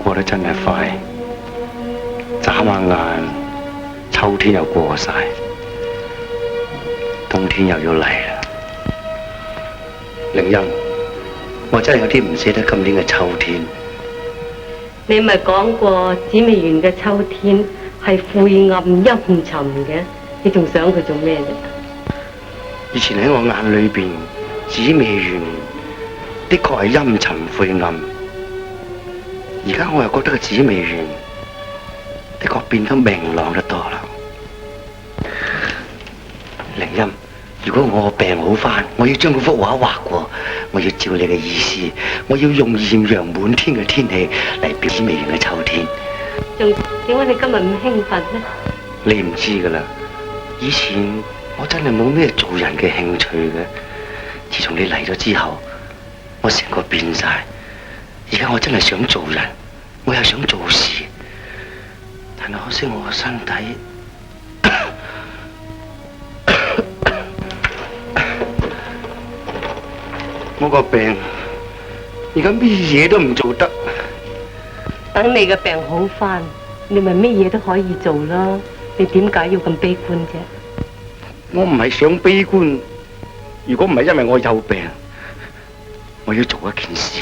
過得真係快，眨下眼，秋天又過晒，冬天又要嚟啦。玲欣，我真係有啲唔捨得今年嘅秋天。你咪講過紫薇園嘅秋天係晦暗陰沉嘅，你仲想佢做咩啫？以前喺我眼裏邊，紫薇園的確係陰沉晦暗。而家我又覺得個紫薇園的確變得明朗得多啦。玲欣，如果我病好翻，我要將嗰幅畫畫過，我要照你嘅意思，我要用豔陽滿天嘅天氣嚟表紫薇園嘅秋天。仲點解你今日咁興奮呢？你唔知噶啦，以前我真係冇咩做人嘅興趣嘅，自從你嚟咗之後，我成個變晒。而家我真係想做人，我又想做事，但係可惜我個身體，我個病，而家咩嘢都唔做得。等你嘅病好翻，你咪咩嘢都可以做咯。你點解要咁悲觀啫？我唔係想悲觀，如果唔係因為我有病，我要做一件事。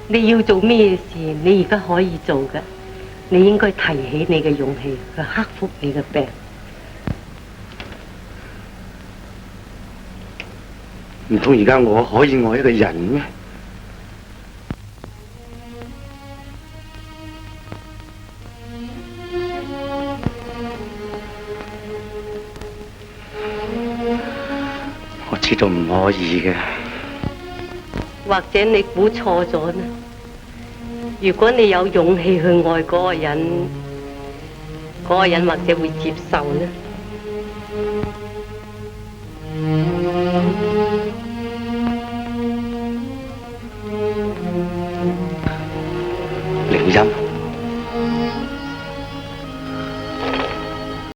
你要做咩事？你而家可以做嘅，你應該提起你嘅勇氣去克服你嘅病。唔通而家我可以愛一個人咩？我知道唔可以嘅。或者你估錯咗呢？如果你有勇氣去愛嗰個人，嗰個人或者會接受呢？